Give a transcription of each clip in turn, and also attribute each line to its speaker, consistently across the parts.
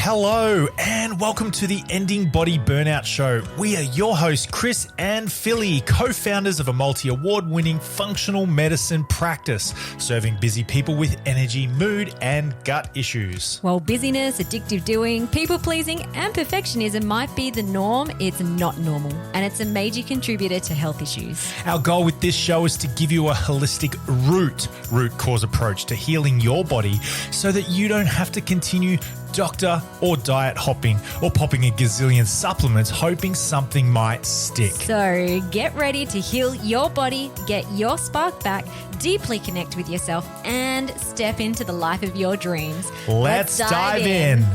Speaker 1: Hello and welcome to the Ending Body Burnout Show. We are your hosts, Chris and Philly, co-founders of a multi-award-winning functional medicine practice, serving busy people with energy, mood, and gut issues.
Speaker 2: While busyness, addictive doing, people-pleasing, and perfectionism might be the norm, it's not normal, and it's a major contributor to health issues.
Speaker 1: Our goal with this show is to give you a holistic root cause approach to healing your body so that you don't have to continue doctor or diet hopping or popping a gazillion supplements hoping something might stick.
Speaker 2: So get ready to heal your body, get your spark back, deeply connect with yourself, and step into the life of your dreams.
Speaker 1: Let's dive in.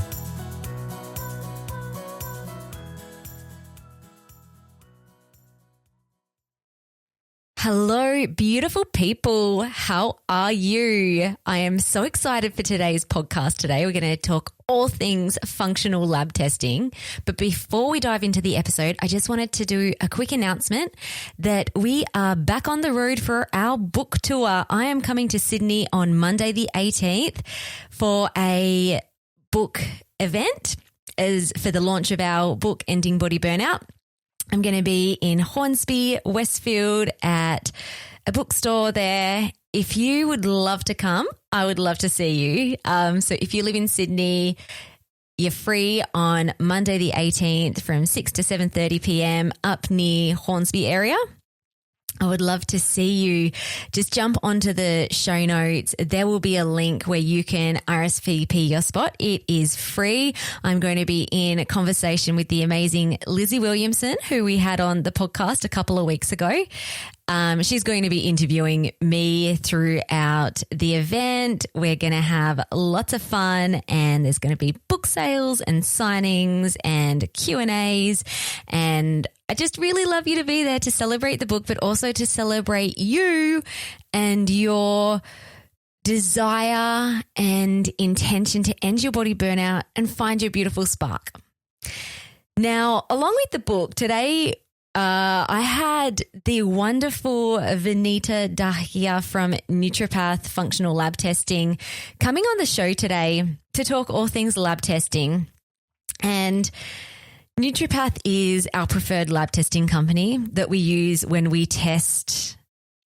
Speaker 2: Hello, beautiful people. How are you? I am so excited for today's podcast today. We're going to talk all things functional lab testing. But before we dive into the episode, I just wanted to do a quick announcement that we are back on the road for our book tour. I am coming to Sydney on Monday the 18th for a book event as for the launch of our book, Ending Body Burnout. I'm going to be in Hornsby, Westfield at a bookstore there. If you would love to come, I would love to see you. So if you live in Sydney, you're free on Monday the 18th from 6 to 7:30 p.m. up near Hornsby area. I would love to see you. Just jump onto the show notes. There will be a link where you can RSVP your spot. It is free. I'm going to be in a conversation with the amazing Lizzie Williamson, who we had on the podcast a couple of weeks ago. She's going to be interviewing me throughout the event. We're going to have lots of fun, and there's going to be book sales and signings and Q&As. And I just really love you to be there to celebrate the book, but also to celebrate you and your desire and intention to end your body burnout and find your beautiful spark. Now, along with the book today, I had the wonderful Vanita Dahia from Nutripath Functional Lab Testing coming on the show today to talk all things lab testing. And Nutripath is our preferred lab testing company that we use when we test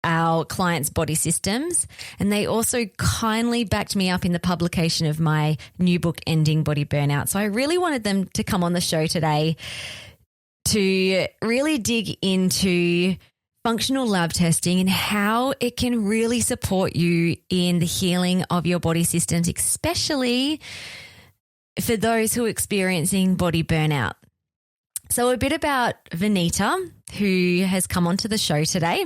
Speaker 2: our clients' body systems. And they also kindly backed me up in the publication of my new book, Ending Body Burnout. So I really wanted them to come on the show today to really dig into functional lab testing and how it can really support you in the healing of your body systems, especially for those who are experiencing body burnout. So a bit about Vanita, who has come onto the show today.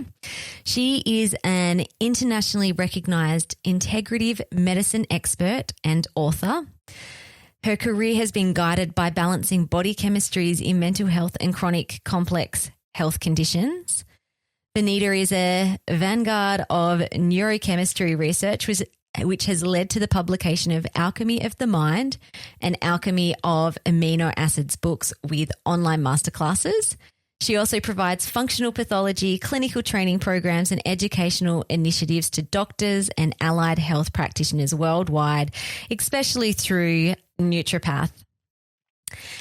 Speaker 2: She is an internationally recognized integrative medicine expert and author. Her career has been guided by balancing body chemistries in mental health and chronic complex health conditions. Vanita is a vanguard of neurochemistry research, which has led to the publication of Alchemy of the Mind and Alchemy of Amino Acids books with online masterclasses. She also provides functional pathology, clinical training programs, and educational initiatives to doctors and allied health practitioners worldwide, especially through Nutripath.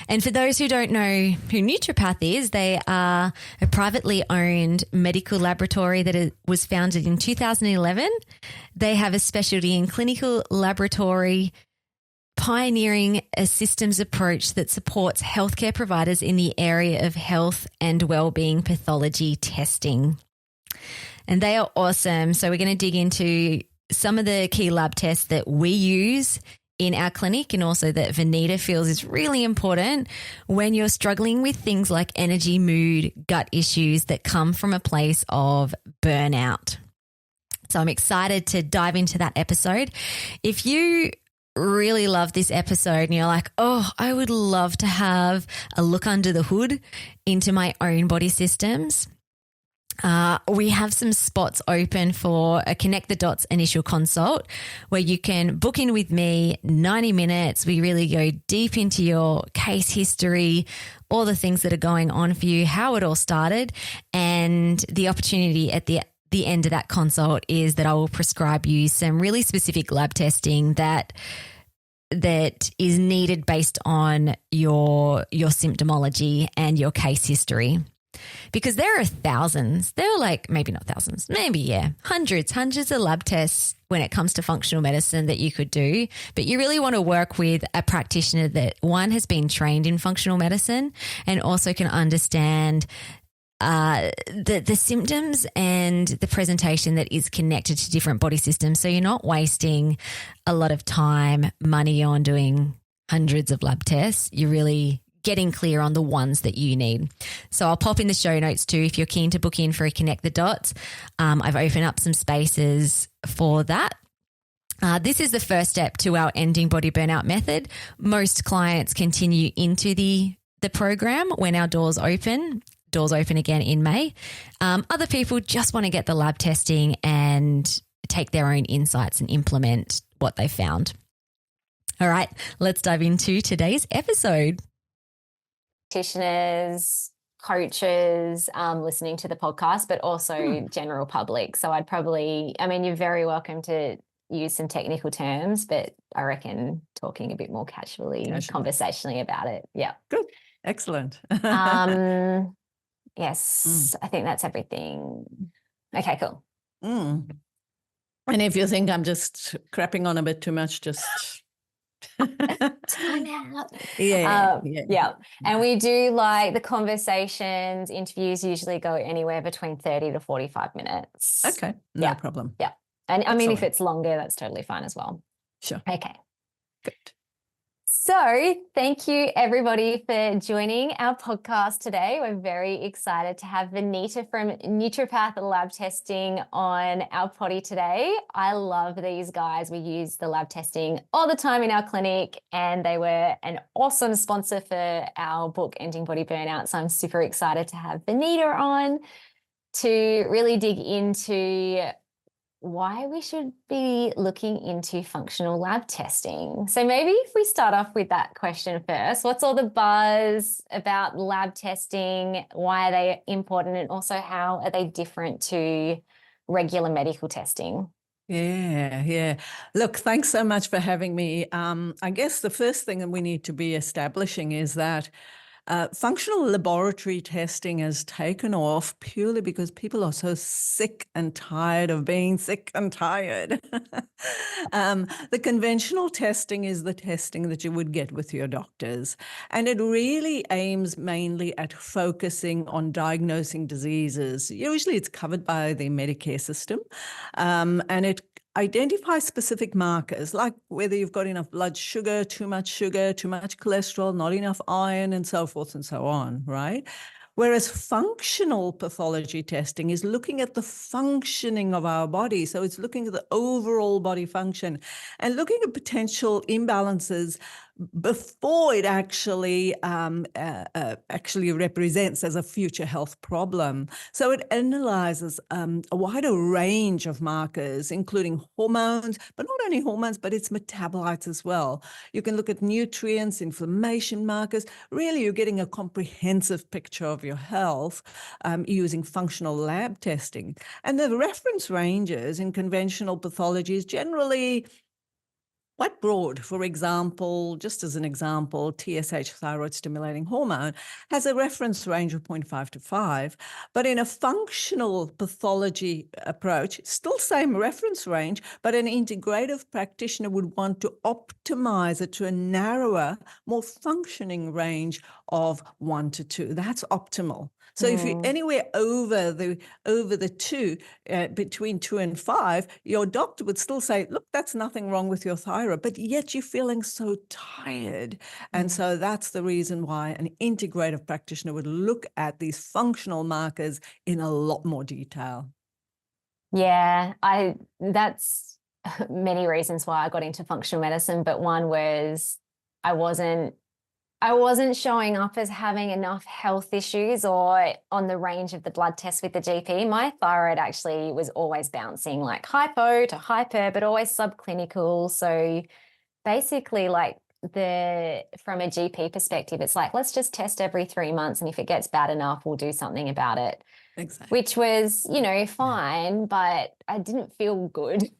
Speaker 2: And for those who don't know who Nutripath is, they are a privately owned medical laboratory that was founded in 2011. They have a specialty in clinical laboratory, pioneering a systems approach that supports healthcare providers in the area of health and well-being pathology testing. And they are awesome. So we're going to dig into some of the key lab tests that we use in our clinic, and also that Vanita feels is really important when you're struggling with things like energy, mood, gut issues that come from a place of burnout. So I'm excited to dive into that episode. If you really love this episode and you're like, oh, I would love to have a look under the hood into my own body systems, we have some spots open for a Connect the Dots initial consult where you can book in with me 90 minutes. We really go deep into your case history, all the things that are going on for you, how it all started, and the opportunity at the end of that consult is that I will prescribe you some really specific lab testing that that is needed based on your symptomology and your case history. Because there are thousands, there are like, maybe not thousands, maybe, yeah, hundreds of lab tests when it comes to functional medicine that you could do. But you really want to work with a practitioner that, one, has been trained in functional medicine and also can understand the symptoms and the presentation that is connected to different body systems. So you're not wasting a lot of time, money on doing hundreds of lab tests. You're really getting clear on the ones that you need. So I'll pop in the show notes too if you're keen to book in for a Connect the Dots. I've opened up some spaces for that. This is the first step to our Ending Body Burnout method. Most clients continue into the program when our doors open. Doors open again in May. Other people just want to get the lab testing and take their own insights and implement what they found. All right, let's dive into today's episode.
Speaker 3: Practitioners, coaches, listening to the podcast, but also general public. So you're very welcome to use some technical terms, but I reckon talking a bit more casually, conversationally about it. Yeah.
Speaker 4: Good. Excellent.
Speaker 3: Yes, I think that's everything. Okay, cool.
Speaker 4: And if you think I'm just crapping on a bit too much, just
Speaker 3: time out.
Speaker 4: Yeah.
Speaker 3: And we do like the conversations, interviews usually go anywhere between 30 to 45 minutes.
Speaker 4: Okay, no problem.
Speaker 3: Yeah. And I mean, if it's longer, that's totally fine as well.
Speaker 4: Sure.
Speaker 3: Okay.
Speaker 4: Good.
Speaker 3: So thank you everybody for joining our podcast today. We're very excited to have Vanita from Nutripath Lab Testing on our potty today. I love these guys. We use the lab testing all the time in our clinic, and they were an awesome sponsor for our book, Ending Body Burnout. So I'm super excited to have Vanita on to really dig into why we should be looking into functional lab testing. So maybe if we start off with that question first, what's all the buzz about lab testing? Why are they important? And also, how are they different to regular medical testing?
Speaker 4: Yeah. Look, thanks so much for having me. I guess the first thing that we need to be establishing is that functional laboratory testing has taken off purely because people are so sick and tired of being sick and tired. The conventional testing is the testing that you would get with your doctors, and it really aims mainly at focusing on diagnosing diseases. Usually it's covered by the Medicare system, and it identify specific markers like whether you've got enough blood sugar, too much cholesterol, not enough iron, and so forth and so on, right? Whereas functional pathology testing is looking at the functioning of our body. So it's looking at the overall body function and looking at potential imbalances before it actually represents as a future health problem. So it analyzes a wider range of markers, including hormones, but not only hormones, but its metabolites as well. You can look at nutrients, inflammation markers. Really, you're getting a comprehensive picture of your health using functional lab testing. And the reference ranges in conventional pathology is generally quite broad. For example, just as an example, TSH, thyroid stimulating hormone, has a reference range of 0.5 to 5. But in a functional pathology approach, still same reference range, but an integrative practitioner would want to optimize it to a narrower, more functioning range of 1 to 2. That's optimal. So if you're anywhere over the 2, between 2 and 5, your doctor would still say, look, that's nothing wrong with your thyroid, but yet you're feeling so tired. And so that's the reason why an integrative practitioner would look at these functional markers in a lot more detail.
Speaker 3: Yeah, that's many reasons why I got into functional medicine, but one was I wasn't showing up as having enough health issues or on the range of the blood test with the GP. My thyroid actually was always bouncing like hypo to hyper, but always subclinical. So basically like from a GP perspective, it's like, let's just test every 3 months. And if it gets bad enough, we'll do something about it.
Speaker 4: Exactly.
Speaker 3: Which was, fine, but I didn't feel good.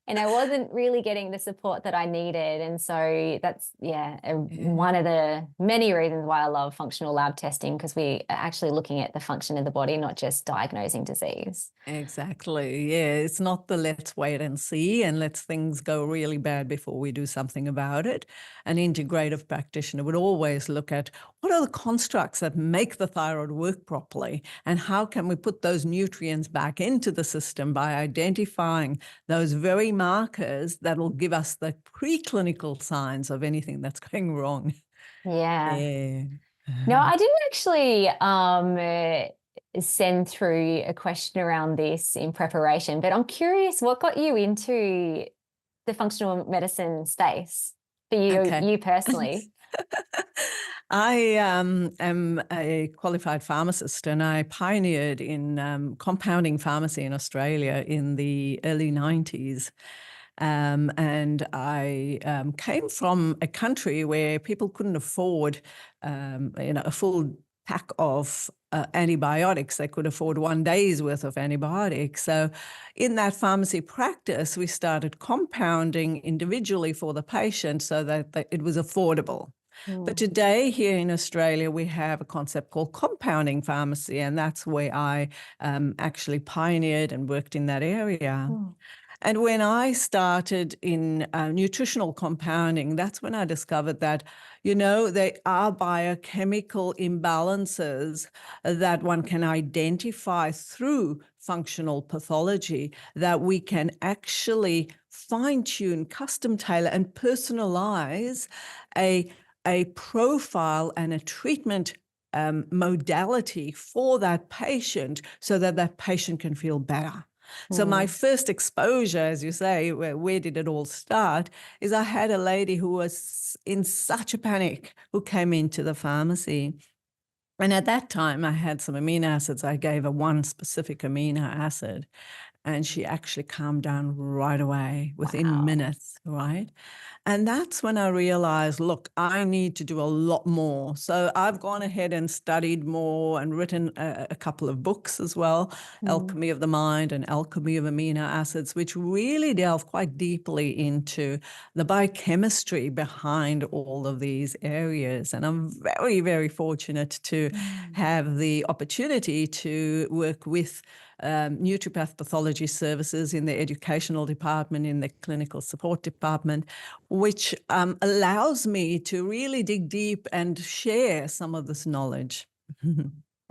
Speaker 3: And I wasn't really getting the support that I needed. And so that's, one of the many reasons why I love functional lab testing, because we are actually looking at the function of the body, not just diagnosing disease.
Speaker 4: Exactly. Yeah. It's not the let's wait and see and let things go really bad before we do something about it. An integrative practitioner would always look at what are the constructs that make the thyroid work properly, and how can we put those nutrients back into the system by identifying those very markers that will give us the preclinical signs of anything that's going wrong.
Speaker 3: Yeah.
Speaker 4: Yeah.
Speaker 3: No, I didn't actually send through a question around this in preparation, but I'm curious, what got you into the functional medicine space for you personally?
Speaker 4: I am a qualified pharmacist, and I pioneered in compounding pharmacy in Australia in the early 90s. And I came from a country where people couldn't afford, a full pack of antibiotics. They could afford one day's worth of antibiotics. So in that pharmacy practice, we started compounding individually for the patient so that it was affordable. But today here in Australia, we have a concept called compounding pharmacy, and that's where I actually pioneered and worked in that area. And when I started in nutritional compounding, that's when I discovered that, there are biochemical imbalances that one can identify through functional pathology that we can actually fine-tune, custom tailor, and personalize a profile and a treatment modality for that patient so that that patient can feel better. So my first exposure, as you say, where did it all start, is I had a lady who was in such a panic who came into the pharmacy. And at that time, I had some amino acids. I gave her one specific amino acid, and she actually calmed down right away within minutes, right? And that's when I realized, look, I need to do a lot more. So I've gone ahead and studied more and written a couple of books as well, Alchemy of the Mind and Alchemy of Amino Acids, which really delve quite deeply into the biochemistry behind all of these areas. And I'm very, very fortunate to have the opportunity to work with Nutripath Pathology Services in the educational department, in the clinical support department, which allows me to really dig deep and share some of this knowledge.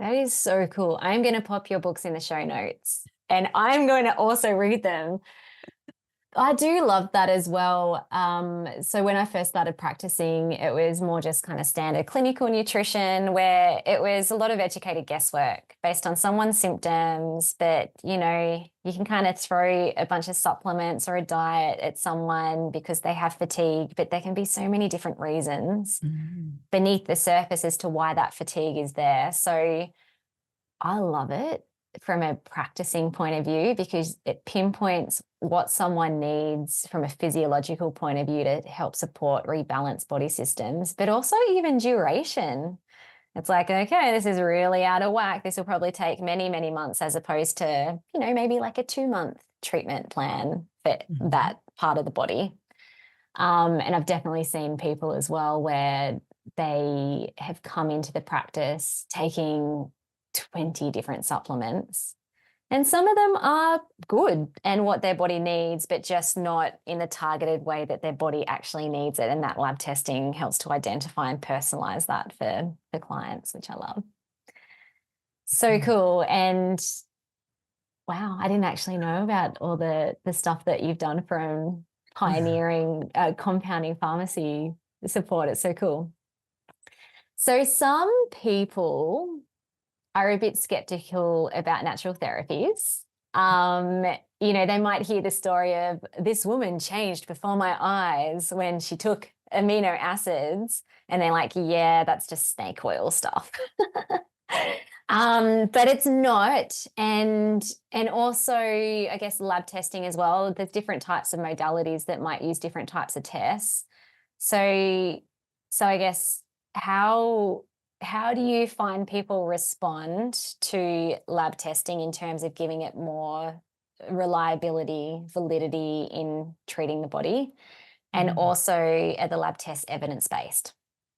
Speaker 3: That is so cool. I'm going to pop your books in the show notes, and I'm going to also read them. I do love that as well. So when I first started practicing, it was more just kind of standard clinical nutrition, where it was a lot of educated guesswork based on someone's symptoms. But, you can kind of throw a bunch of supplements or a diet at someone because they have fatigue, but there can be so many different reasons beneath the surface as to why that fatigue is there. So I love it from a practicing point of view, because it pinpoints what someone needs from a physiological point of view to help support rebalance body systems, but also even duration. It's like, okay, this is really out of whack. This will probably take many, many months, as opposed to, maybe like a 2-month treatment plan for that part of the body. And I've definitely seen people as well where they have come into the practice taking 20 different supplements, and some of them are good and what their body needs, but just not in the targeted way that their body actually needs it. And that lab testing helps to identify and personalize that for the clients, which I love. So cool. And wow, I didn't actually know about all the stuff that you've done from pioneering compounding pharmacy support. It's so cool. So some people are a bit skeptical about natural therapies. They might hear the story of this woman changed before my eyes when she took amino acids, and they're like, yeah, that's just snake oil stuff. But it's not. And also, I guess, lab testing as well. There's different types of modalities that might use different types of tests. So I guess how do you find people respond to lab testing in terms of giving it more reliability, validity in treating the body, and also are the lab tests evidence-based?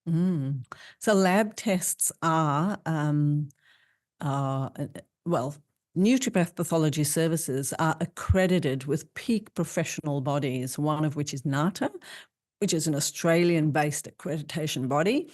Speaker 4: So lab tests are, well, Nutripath Pathology Services are accredited with peak professional bodies, one of which is NATA, which is an Australian-based accreditation body,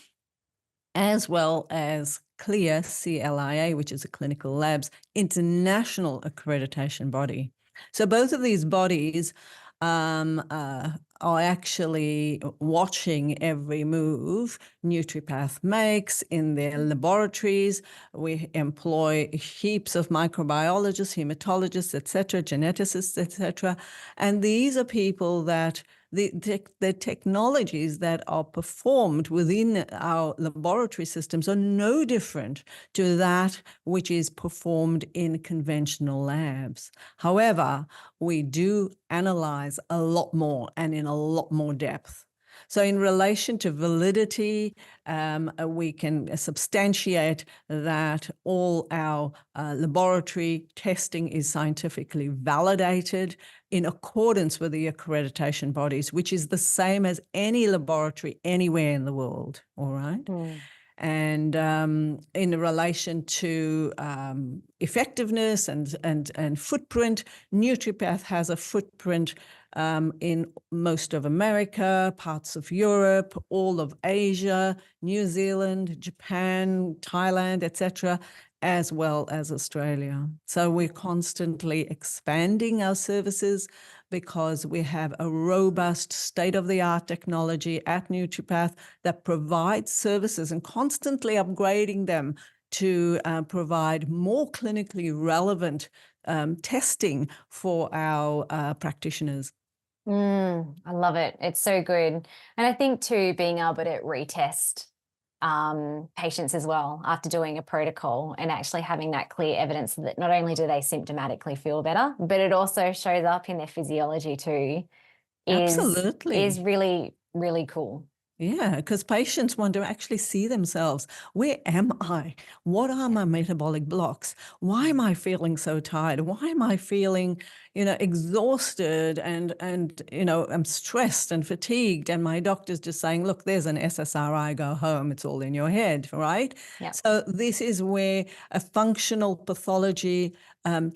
Speaker 4: as well as CLIA, CLIA, which is a clinical labs international accreditation body. So both of these bodies are actually watching every move Nutripath makes in their laboratories. We employ heaps of microbiologists, hematologists, etc., geneticists, etc. And these are people that the technologies that are performed within our laboratory systems are no different to that which is performed in conventional labs. However, we do analyze a lot more and in a lot more depth. So in relation to validity, we can substantiate that all our laboratory testing is scientifically validated in accordance with the accreditation bodies, which is the same as any laboratory anywhere in the world, all right? And in relation to effectiveness and footprint, Nutripath has a footprint in most of America, parts of Europe, all of Asia, New Zealand, Japan, Thailand, etc., as well as Australia. So we're constantly expanding our services because we have a robust state-of-the-art technology at Nutripath that provides services and constantly upgrading them to provide more clinically relevant testing for our practitioners.
Speaker 3: I love it. It's so good. And I think too, being able to retest patients as well after doing a protocol and actually having that clear evidence that not only do they symptomatically feel better, but it also shows up in their physiology too, is really, really cool.
Speaker 4: Yeah, because patients want to actually see themselves. Where am I? What are my metabolic blocks? Why am I feeling so tired? Why am I feeling, exhausted and I'm stressed and fatigued? And my doctor's just saying, look, there's an SSRI, go home. It's all in your head, right?
Speaker 3: Yeah.
Speaker 4: So this is where a functional pathology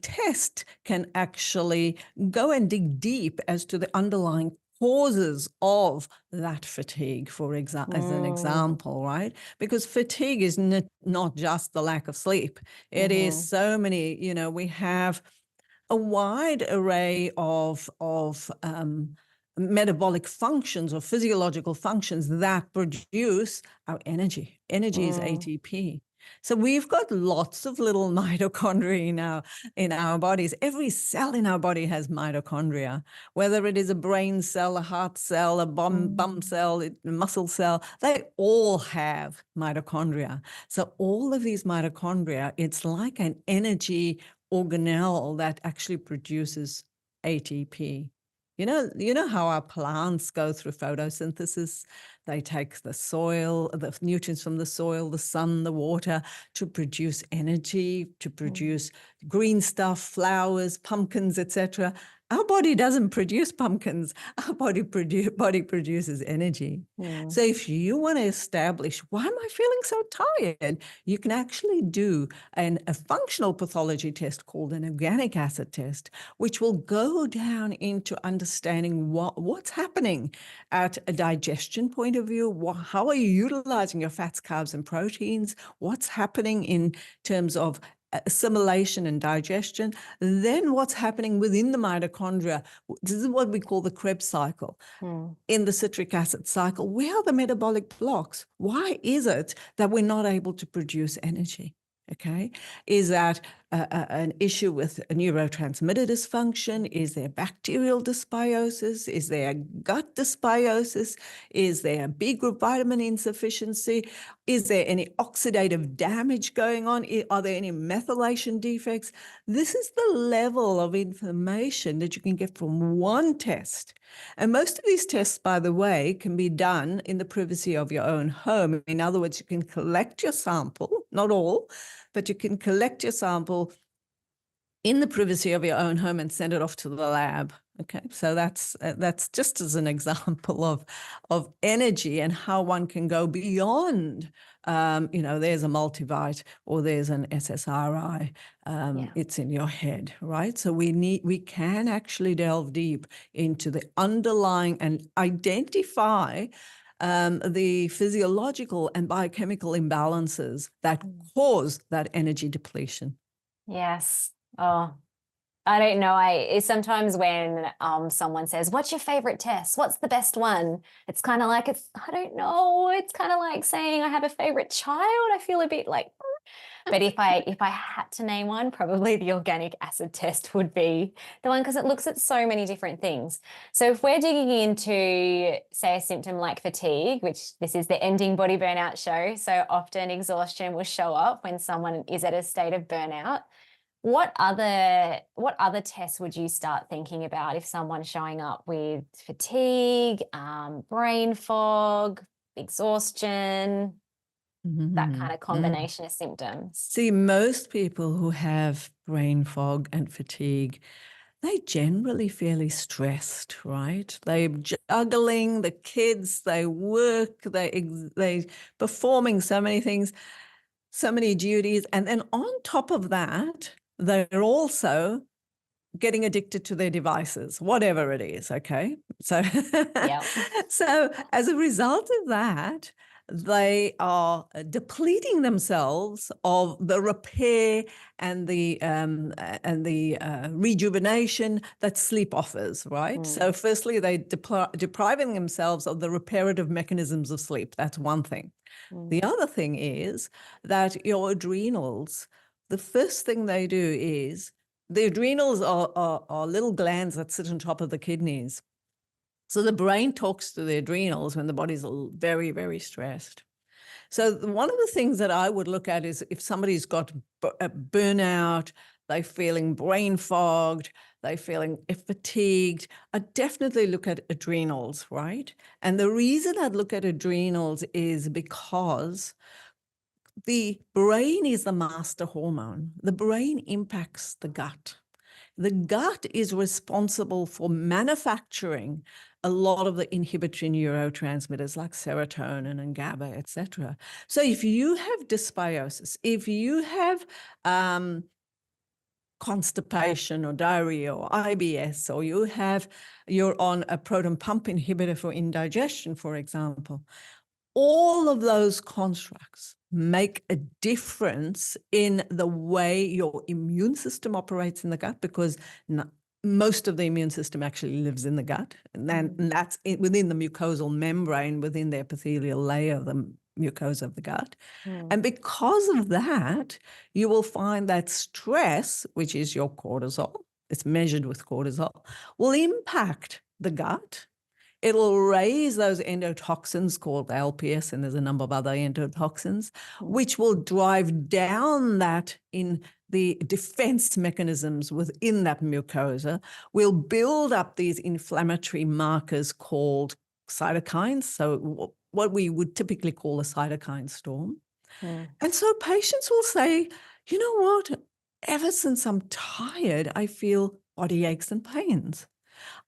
Speaker 4: test can actually go and dig deep as to the underlying causes of that fatigue, as an example, right? Because fatigue is not just the lack of sleep. It is so many, we have a wide array of metabolic functions or physiological functions that produce our energy. Energy is ATP. So we've got lots of little mitochondria in our bodies. Every cell in our body has mitochondria, whether it is a brain cell, a heart cell, a bum cell, a muscle cell, they all have mitochondria. So all of these mitochondria, it's like an energy organelle that actually produces ATP. You know how our plants go through photosynthesis? They take the soil, the nutrients from the soil, the sun, the water to produce energy, to produce green stuff, flowers, pumpkins, etc. Our body doesn't produce pumpkins. Our body produces energy. So if you want to establish, why am I feeling so tired? You can actually do a functional pathology test called an organic acid test, which will go down into understanding what's happening at a digestion point of view. How are you utilizing your fats, carbs, and proteins? What's happening in terms of assimilation and digestion, then what's happening within the mitochondria. This is what we call the Krebs cycle. In the citric acid cycle, where are the metabolic blocks? Why is it that we're not able to produce energy? Okay, is that an issue with a neurotransmitter dysfunction? Is there bacterial dysbiosis? Is there gut dysbiosis? Is there B group vitamin insufficiency? Is there any oxidative damage going on? Are there any methylation defects? This is the level of information that you can get from one test. And most of these tests, by the way, can be done in the privacy of your own home. In other words, you can collect your sample, not all, but you can collect your sample in the privacy of your own home and send it off to the lab. Okay, so that's just as an example of energy and how one can go beyond. There's a multivite or there's an SSRI. It's in your head, right? So we can actually delve deep into the underlying and identify the physiological and biochemical imbalances that cause that energy depletion.
Speaker 3: Yes. Oh, I don't know. Sometimes when someone says, "What's your favorite test? What's the best one?" It's kind of like I don't know. It's kind of like saying I have a favorite child. I feel a bit like, but if I had to name one, probably the organic acid test would be the one because it looks at so many different things. So if we're digging into, say, a symptom like fatigue, which this is the Ending Body Burnout show, so often exhaustion will show up when someone is at a state of burnout. What other tests would you start thinking about if someone's showing up with fatigue, brain fog, exhaustion, that kind of combination of symptoms?
Speaker 4: See, most people who have brain fog and fatigue, they generally fairly stressed, right? They're juggling the kids, they work, they performing so many things, so many duties, and then on top of that, they're also getting addicted to their devices, whatever it is, okay? So, so as a result of that, they are depleting themselves of the repair and the rejuvenation that sleep offers, right? So firstly, they depriving themselves of the reparative mechanisms of sleep. That's one thing. The other thing is that your adrenals, the first thing they do is, the adrenals are little glands that sit on top of the kidneys. So the brain talks to the adrenals when the body's very, very stressed. So one of the things that I would look at is if somebody's got a burnout, they're feeling brain fogged, they're feeling fatigued, I'd definitely look at adrenals, right? And the reason I'd look at adrenals is because the brain is the master hormone. The brain impacts the gut. The gut is responsible for manufacturing a lot of the inhibitory neurotransmitters like serotonin and GABA, etc. So if you have dysbiosis, if you have constipation or diarrhea or IBS, or you're on a proton pump inhibitor for indigestion, for example, all of those constructs make a difference in the way your immune system operates in the gut, because most of the immune system actually lives in the gut, and that's within the mucosal membrane, within the epithelial layer of the mucosa of the gut. And because of that, you will find that stress, which is your cortisol, it's measured with cortisol, will impact the gut. It'll raise those endotoxins called LPS, and there's a number of other endotoxins, which will drive down that in the defense mechanisms within that mucosa, will build up these inflammatory markers called cytokines. So what we would typically call a cytokine storm. And so patients will say, you know what, ever since I'm tired, I feel body aches and pains.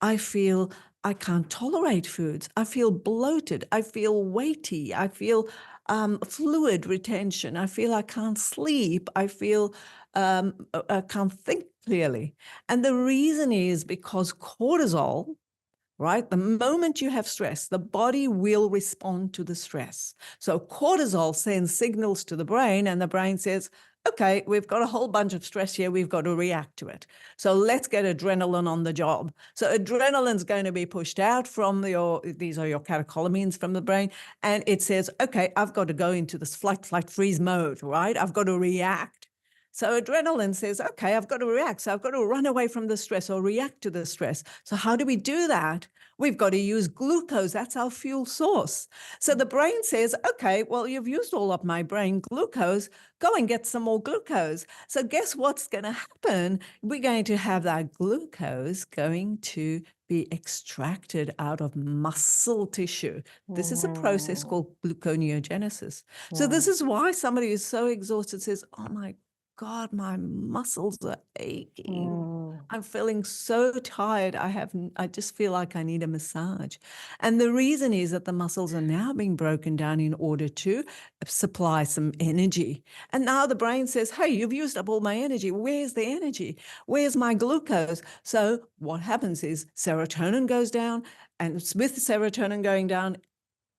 Speaker 4: I feel I can't tolerate foods. I feel bloated. I feel weighty. I feel fluid retention. I feel I can't sleep. I feel I can't think clearly. And the reason is because cortisol, right? The moment you have stress, the body will respond to the stress. So cortisol sends signals to the brain, and the brain says, okay, we've got a whole bunch of stress here. We've got to react to it. So let's get adrenaline on the job. So adrenaline's going to be pushed out from these are your catecholamines from the brain. And it says, okay, I've got to go into this flight, freeze mode, right? I've got to react. So adrenaline says, okay, I've got to react. So I've got to run away from the stress or react to the stress. So how do we do that? We've got to use glucose. That's our fuel source. So the brain says, okay, well, you've used all of my brain glucose. Go and get some more glucose. So guess what's going to happen? We're going to have that glucose going to be extracted out of muscle tissue. This is a process called gluconeogenesis. So this is why somebody who's so exhausted says, oh my God, my muscles are aching.
Speaker 3: Mm.
Speaker 4: I'm feeling so tired. I just feel like I need a massage. And the reason is that the muscles are now being broken down in order to supply some energy. And now the brain says, hey, you've used up all my energy. Where's the energy? Where's my glucose? So what happens is serotonin goes down, and with serotonin going down,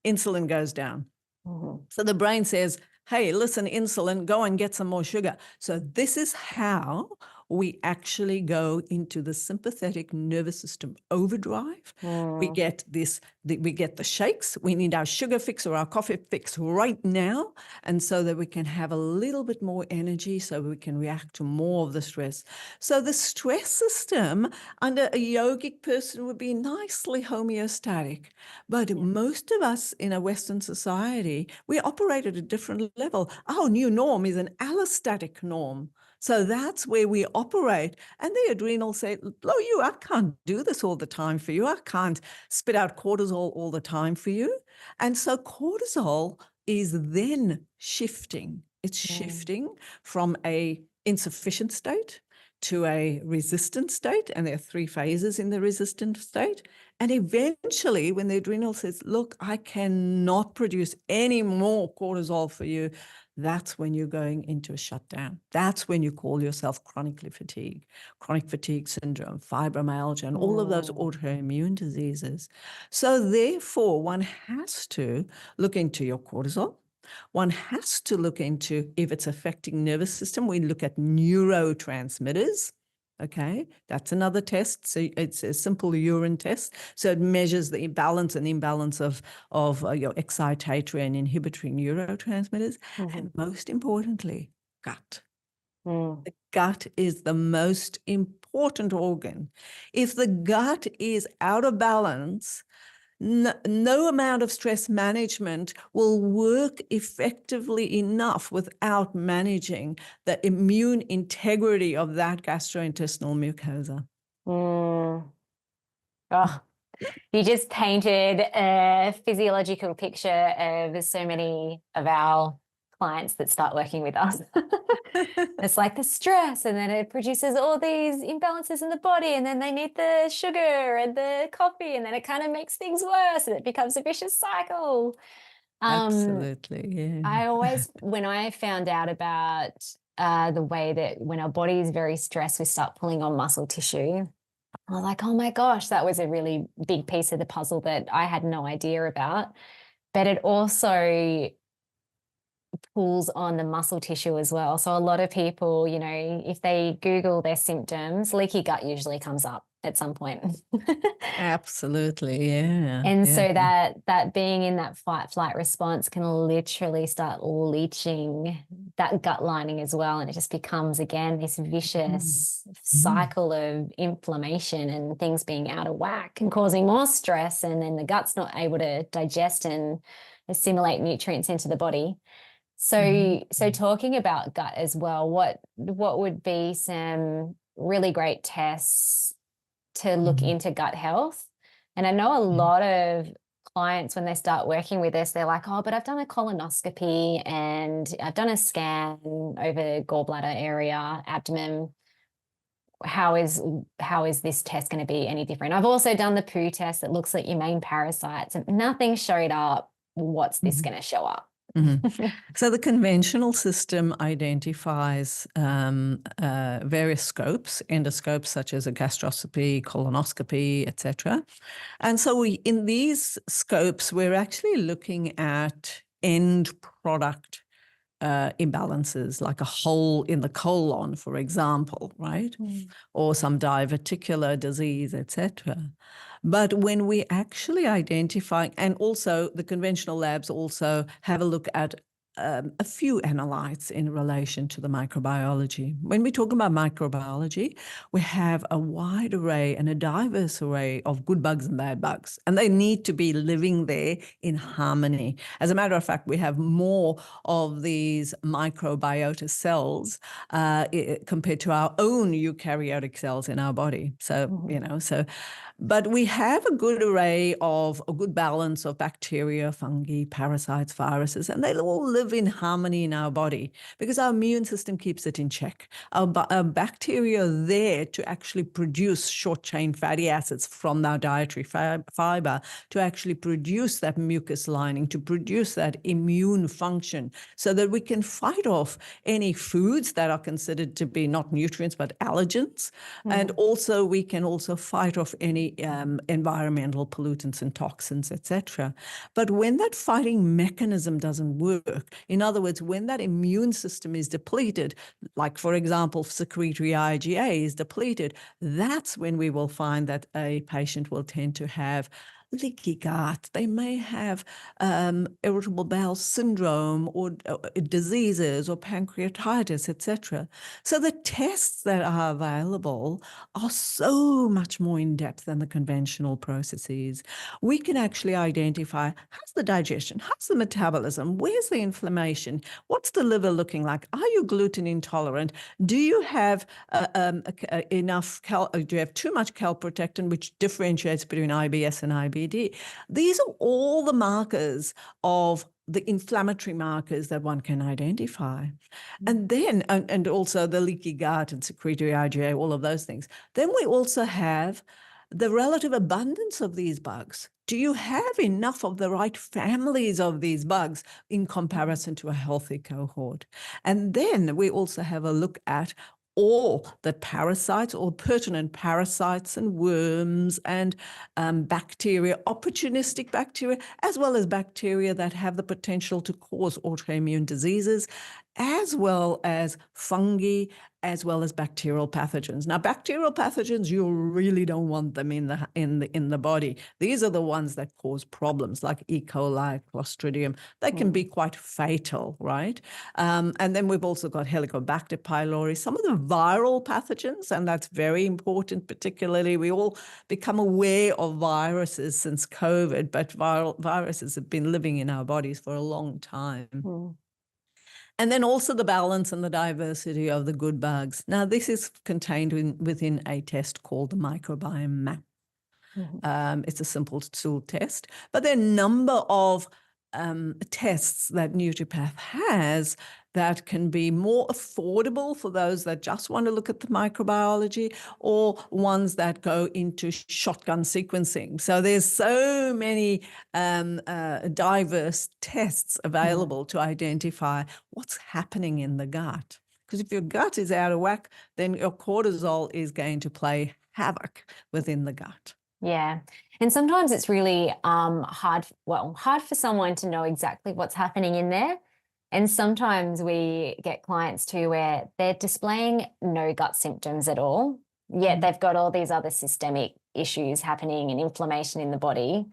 Speaker 4: insulin goes down.
Speaker 3: Mhm.
Speaker 4: So the brain says, hey, listen, insulin, go and get some more sugar. So this is how we actually go into the sympathetic nervous system overdrive. We get we get the shakes. We need our sugar fix or our coffee fix right now. And so that we can have a little bit more energy so we can react to more of the stress. So the stress system under a yogic person would be nicely homeostatic. But most of us in a Western society, we operate at a different level. Our new norm is an allostatic norm. So that's where we operate. And the adrenals say, I can't do this all the time for you. I can't spit out cortisol all the time for you. And so cortisol is then shifting. It's shifting from a insufficient state to a resistant state. And there are 3 phases in the resistant state. And eventually, when the adrenal says, look, I cannot produce any more cortisol for you, that's when you're going into a shutdown. That's when you call yourself chronically fatigued, chronic fatigue syndrome, fibromyalgia, and all of those autoimmune diseases. So therefore, one has to look into your cortisol. One has to look into if it's affecting nervous system. We look at neurotransmitters. Okay, that's another test. So it's a simple urine test. So it measures the balance and imbalance of your excitatory and inhibitory neurotransmitters. And most importantly, gut. The gut is the most important organ. If the gut is out of balance, no amount of stress management will work effectively enough without managing the immune integrity of that gastrointestinal mucosa.
Speaker 3: Oh, you just painted a physiological picture of so many of our clients that start working with us. It's like the stress, and then it produces all these imbalances in the body, and then they need the sugar and the coffee, and then it kind of makes things worse, and it becomes a vicious cycle.
Speaker 4: Absolutely, yeah.
Speaker 3: I always, when I found out about the way that when our body is very stressed, we start pulling on muscle tissue. I'm like, oh my gosh, that was a really big piece of the puzzle that I had no idea about. But it also pulls on the muscle tissue as well. So a lot of people, if they Google their symptoms, leaky gut usually comes up at some point.
Speaker 4: Absolutely, yeah.
Speaker 3: And so that being in that fight-flight response can literally start leaching that gut lining as well. And it just becomes, again, this vicious cycle of inflammation and things being out of whack and causing more stress. And then the gut's not able to digest and assimilate nutrients into the body. So talking about gut as well, what would be some really great tests to look into gut health? And I know a lot of clients, when they start working with us, they're like, oh, but I've done a colonoscopy and I've done a scan over gallbladder area, abdomen. How is this test going to be any different? I've also done the poo test that looks at your main parasites and nothing showed up. What's this going to show up?
Speaker 4: So the conventional system identifies various scopes, endoscopes such as a gastroscopy, colonoscopy, etc. And so in these scopes, we're actually looking at end product imbalances, like a hole in the colon, for example, right? Or some diverticular disease, etc. But when we actually identify, and also the conventional labs also have a look at a few analytes in relation to the microbiology. When we talk about microbiology, we have a wide array and a diverse array of good bugs and bad bugs, and they need to be living there in harmony. As a matter of fact, we have more of these microbiota cells compared to our own eukaryotic cells in our body. So, but we have a good array of a good balance of bacteria, fungi, parasites, viruses, and they all live live in harmony in our body because our immune system keeps it in check. Our bacteria are there to actually produce short-chain fatty acids from our dietary fiber, to actually produce that mucus lining, to produce that immune function so that we can fight off any foods that are considered to be not nutrients but allergens. And also we can also fight off any environmental pollutants and toxins, etc. But when that fighting mechanism doesn't work, in other words, when that immune system is depleted, like for example, secretory IgA is depleted, that's when we will find that a patient will tend to have leaky gut. They may have irritable bowel syndrome or diseases or pancreatitis, etc. So the tests that are available are so much more in depth than the conventional processes. We can actually identify how's the digestion, how's the metabolism, where's the inflammation, what's the liver looking like, are you gluten intolerant, do you have enough do you have too much calprotectin, which differentiates between IBS and IBD. These are all the markers of the inflammatory markers that one can identify. And then, and also the leaky gut and secretory IgA, all of those things. Then we also have the relative abundance of these bugs. Do you have enough of the right families of these bugs in comparison to a healthy cohort? And then we also have a look at all the parasites or pertinent parasites and worms and bacteria, opportunistic bacteria, as well as bacteria that have the potential to cause autoimmune diseases, as well as fungi, as well as bacterial pathogens. Now, bacterial pathogens, you really don't want them in the body. These are the ones that cause problems, like E. coli, Clostridium. They can be quite fatal, right? And then we've also got Helicobacter pylori, some of the viral pathogens, and that's very important. Particularly, we all become aware of viruses since COVID, but viruses have been living in our bodies for a long time. And then also the balance and the diversity of the good bugs. Now, this is contained within a test called the microbiome map. It's a simple stool test, but there are a number of tests that Nutripath has that can be more affordable for those that just want to look at the microbiology, or ones that go into shotgun sequencing. So there's so many diverse tests available to identify what's happening in the gut. Because if your gut is out of whack, then your cortisol is going to play havoc within the gut.
Speaker 3: Yeah. And sometimes it's really hard for someone to know exactly what's happening in there. And sometimes we get clients too where they're displaying no gut symptoms at all, yet they've got all these other systemic issues happening and inflammation in the body.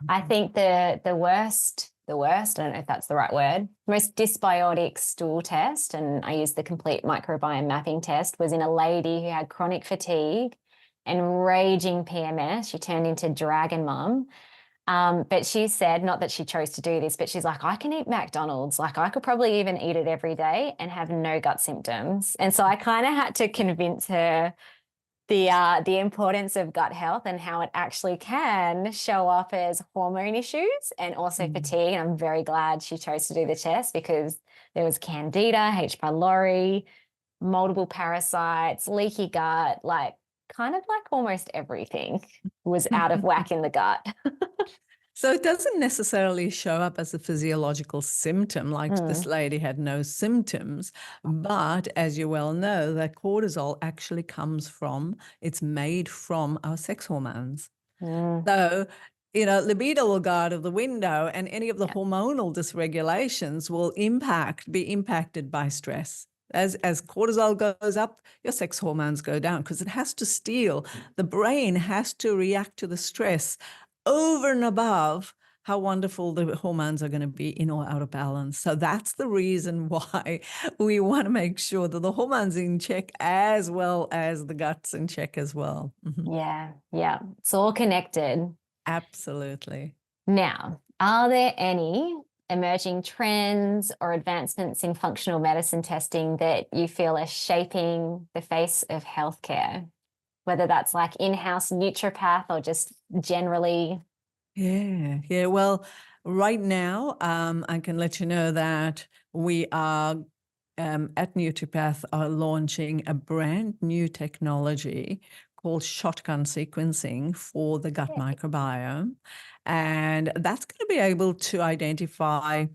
Speaker 3: I think the worst, I don't know if that's the right word, most dysbiotic stool test, and I used the complete microbiome mapping test, was in a lady who had chronic fatigue and raging PMS. She turned into Dragon Mum. But she said, not that she chose to do this, but she's like, I can eat McDonald's. Like I could probably even eat it every day and have no gut symptoms. And so I kind of had to convince her the importance of gut health and how it actually can show up as hormone issues and also fatigue. And I'm very glad she chose to do the test because there was Candida, H. pylori, multiple parasites, leaky gut, kind of like almost everything was out of whack in the gut.
Speaker 4: So it doesn't necessarily show up as a physiological symptom, like this lady had no symptoms, but as you well know, that cortisol actually it's made from our sex hormones. So, libido will go out of the window, and any of the hormonal dysregulations will be impacted by stress. As cortisol goes up, your sex hormones go down because it has to steal. The brain has to react to the stress over and above how wonderful the hormones are going to be in or out of balance. So that's the reason why we want to make sure that the hormones in check as well as the gut's in check as well.
Speaker 3: Yeah. It's all connected.
Speaker 4: Absolutely.
Speaker 3: Now, are there any emerging trends or advancements in functional medicine testing that you feel are shaping the face of healthcare, whether that's like in-house Nutripath or just generally?
Speaker 4: Yeah. Well, right now, I can let you know that we are at Nutripath are launching a brand new technology called shotgun sequencing for the gut microbiome. And that's going to be able to identify,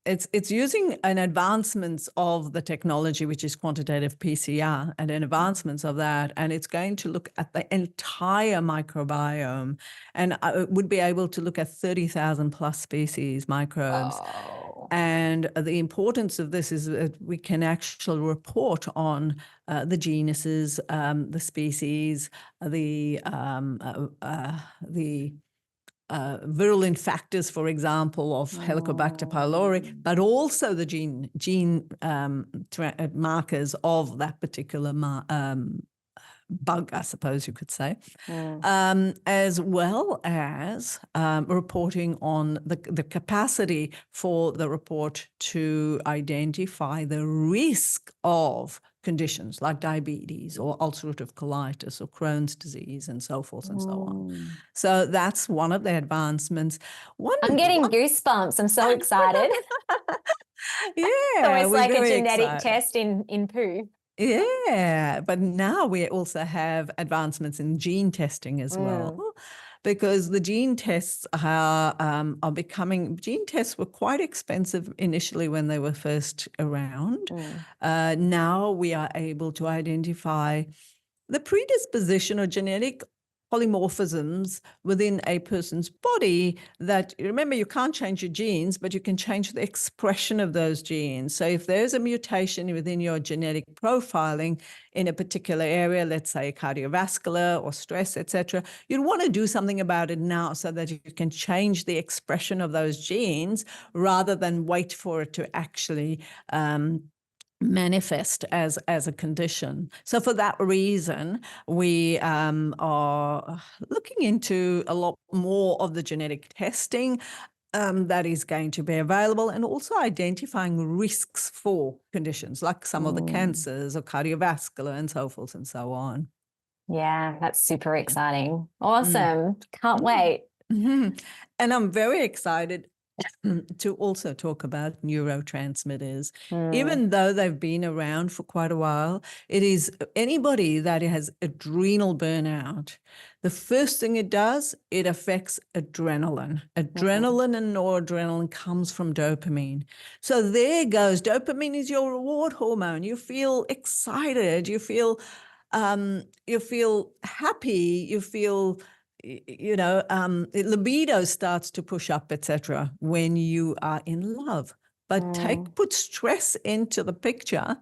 Speaker 4: it's using an advancements of the technology, which is quantitative PCR, and an advancements of that. And it's going to look at the entire microbiome, and would be able to look at 30,000 plus species microbes.
Speaker 3: Oh.
Speaker 4: And the importance of this is that we can actually report on the genuses, the species, the virulent factors, for example, of Helicobacter pylori, but also the gene markers of that particular bug, I suppose you could say, as well as reporting on the capacity for the report to identify the risk of conditions like diabetes or ulcerative colitis or Crohn's disease and so forth and so on. So that's one of the advancements.
Speaker 3: I'm getting goosebumps. I'm so excited.
Speaker 4: Yeah,
Speaker 3: It's almost
Speaker 4: we're
Speaker 3: like a
Speaker 4: very
Speaker 3: genetic
Speaker 4: excited.
Speaker 3: test in poo.
Speaker 4: Yeah, but now we also have advancements in gene testing as well, because the gene tests are becoming. Gene tests were quite expensive initially when they were first around. Now we are able to identify the predisposition or genetic polymorphisms within a person's body that, remember, you can't change your genes, but you can change the expression of those genes. So if there's a mutation within your genetic profiling in a particular area, let's say cardiovascular or stress, etc., you'd want to do something about it now so that you can change the expression of those genes rather than wait for it to actually manifest as a condition. So for that reason, we are looking into a lot more of the genetic testing that is going to be available, and also identifying risks for conditions like some of the cancers or cardiovascular and so forth and so on.
Speaker 3: Yeah, that's super exciting. Awesome. Can't wait.
Speaker 4: And I'm very excited to also talk about neurotransmitters. Even though they've been around for quite a while, it is anybody that has adrenal burnout, the first thing it does, it affects adrenaline. Adrenaline and noradrenaline comes from dopamine. So there goes, dopamine is your reward hormone. You feel excited, you feel happy, you feel libido starts to push up, etc., when you are in love. But put stress into the picture,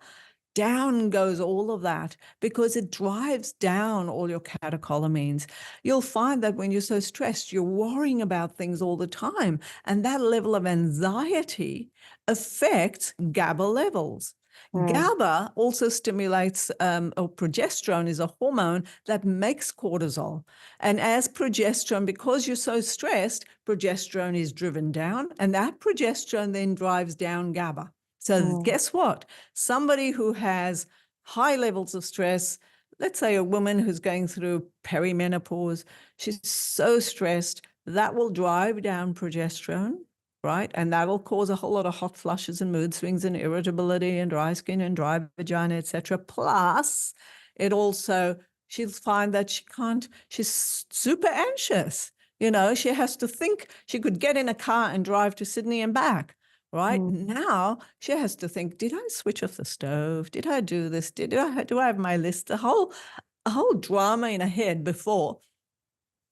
Speaker 4: down goes all of that, because it drives down all your catecholamines. You'll find that when you're so stressed, you're worrying about things all the time, and that level of anxiety affects GABA levels. GABA also stimulates, or progesterone is a hormone that makes cortisol. And as progesterone, because you're so stressed, progesterone is driven down, and that progesterone then drives down GABA. So guess what? Somebody who has high levels of stress, let's say a woman who's going through perimenopause, she's so stressed, that will drive down progesterone. Right. And that will cause a whole lot of hot flushes and mood swings and irritability and dry skin and dry vagina, etc. Plus, it also, she'll find that she's super anxious. She has to think she could get in a car and drive to Sydney and back. Right. Now she has to think, did I switch off the stove? Did I do this? Do I have my list? A whole drama in her head before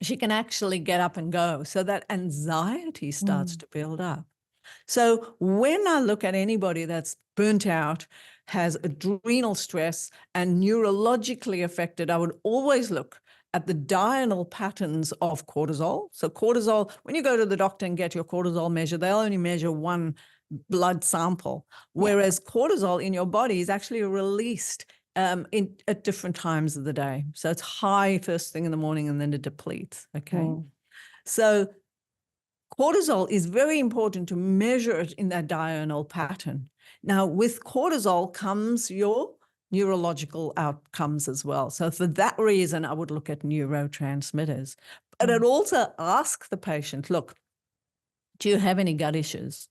Speaker 4: she can actually get up and go. So that anxiety starts to build up. So when I look at anybody that's burnt out, has adrenal stress, and neurologically affected, I would always look at the diurnal patterns of cortisol. So cortisol, when you go to the doctor and get your cortisol measure, they'll only measure one blood sample, whereas cortisol in your body is actually released at different times of the day. So it's high first thing in the morning and then it depletes. Okay. So cortisol is very important to measure it in that diurnal pattern. Now, with cortisol comes your neurological outcomes as well. So for that reason, I would look at neurotransmitters. But I'd also ask the patient, look, do you have any gut issues?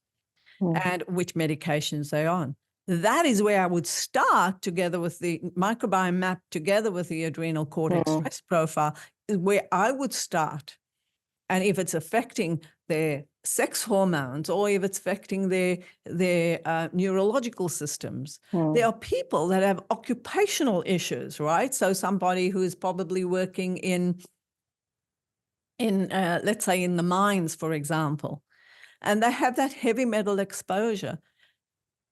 Speaker 4: and which medications they're on. That is where I would start, together with the microbiome map, together with the adrenal cortex stress profile, is where I would start. And if it's affecting their sex hormones, or if it's affecting their neurological systems, there are people that have occupational issues, right? So somebody who is probably working in let's say in the mines, for example, and they have that heavy metal exposure,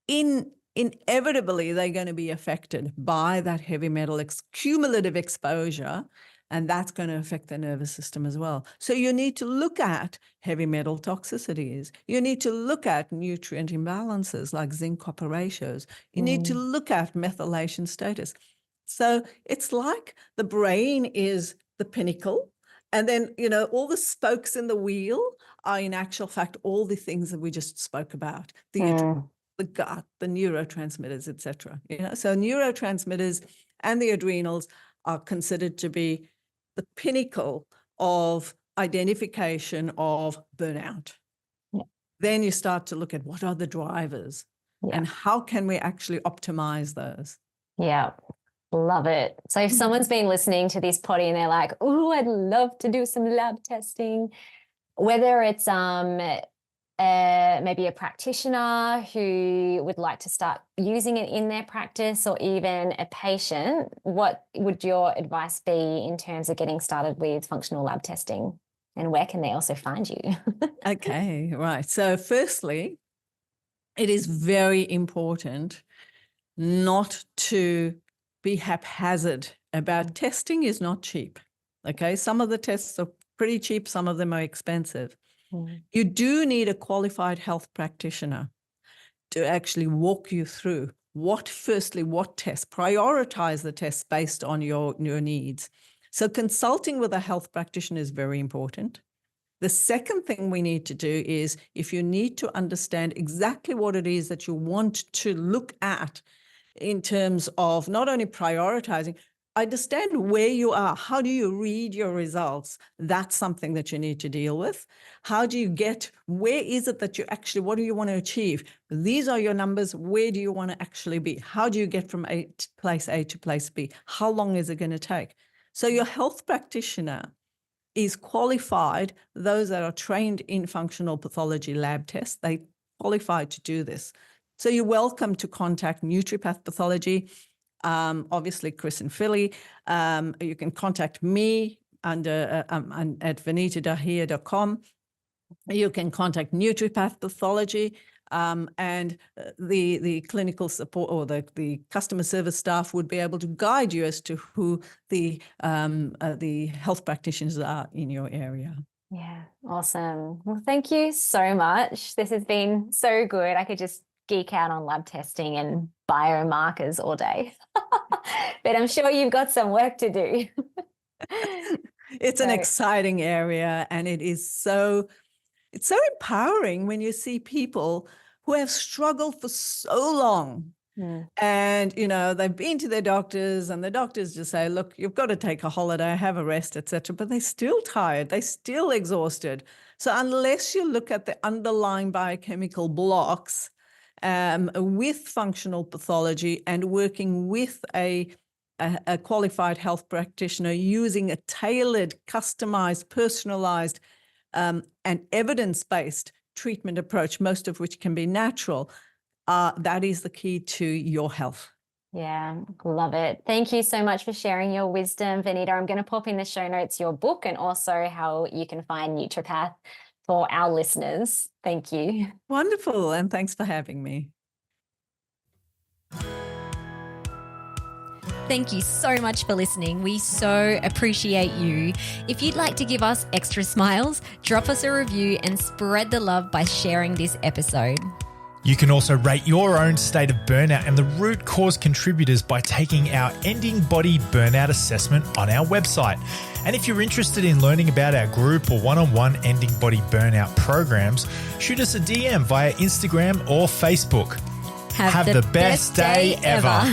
Speaker 4: inevitably they're going to be affected by that heavy metal cumulative exposure, and that's going to affect the nervous system as well. So you need to look at heavy metal toxicities. You need to look at nutrient imbalances like zinc-copper ratios. You need to look at methylation status. So it's like the brain is the pinnacle, and then, all the spokes in the wheel are in actual fact all the things that we just spoke about, the gut, the neurotransmitters, etc. So neurotransmitters and the adrenals are considered to be the pinnacle of identification of burnout. Then you start to look at what are the drivers and how can we actually optimize those.
Speaker 3: Yeah. Love it. So if someone's been listening to this potty and they're like, oh, I'd love to do some lab testing, whether it's maybe a practitioner who would like to start using it in their practice, or even a patient, what would your advice be in terms of getting started with functional lab testing, and where can they also find you?
Speaker 4: Okay, right. So firstly, it is very important not to be haphazard about testing. Is not cheap. Okay, some of the tests are pretty cheap, some of them are expensive. You do need a qualified health practitioner to actually walk you through what tests, prioritize the tests based on your needs. So consulting with a health practitioner is very important. The second thing we need to do is, if you need to understand exactly what it is that you want to look at in terms of not only prioritizing, understand where you are. How do you read your results? That's something that you need to deal with. How do you where is it that what do you want to achieve? These are your numbers. Where do you want to actually be? How do you get from place A to place B? How long is it going to take? So your health practitioner is qualified. Those that are trained in functional pathology lab tests, they qualified to do this. So you're welcome to contact Nutripath Pathology. Obviously, Chris and Philly. You can contact me at vanitadahia.com. You can contact Nutripath Pathology, and the clinical support or the customer service staff would be able to guide you as to who the health practitioners are in your area.
Speaker 3: Yeah, awesome. Well, thank you so much. This has been so good. I could just geek out on lab testing and biomarkers all day. But I'm sure you've got some work to do.
Speaker 4: It's an exciting area, and it's so empowering when you see people who have struggled for so long. And, they've been to their doctors, and the doctors just say, look, you've got to take a holiday, have a rest, etc. But they're still tired. They're still exhausted. So unless you look at the underlying biochemical blocks with functional pathology and working with a qualified health practitioner using a tailored, customized, personalized, and evidence-based treatment approach, most of which can be natural, that is the key to your health.
Speaker 3: Yeah, love it. Thank you so much for sharing your wisdom, Vanita. I'm going to pop in the show notes your book and also how you can find Nutripath for our listeners. Thank you.
Speaker 4: Wonderful. And thanks for having me.
Speaker 2: Thank you so much for listening. We so appreciate you. If you'd like to give us extra smiles, drop us a review and spread the love by sharing this episode.
Speaker 1: You can also rate your own state of burnout and the root cause contributors by taking our Ending Body Burnout assessment on our website. And if you're interested in learning about our group or one-on-one Ending Body Burnout programs, shoot us a DM via Instagram or Facebook.
Speaker 2: Have the best day ever.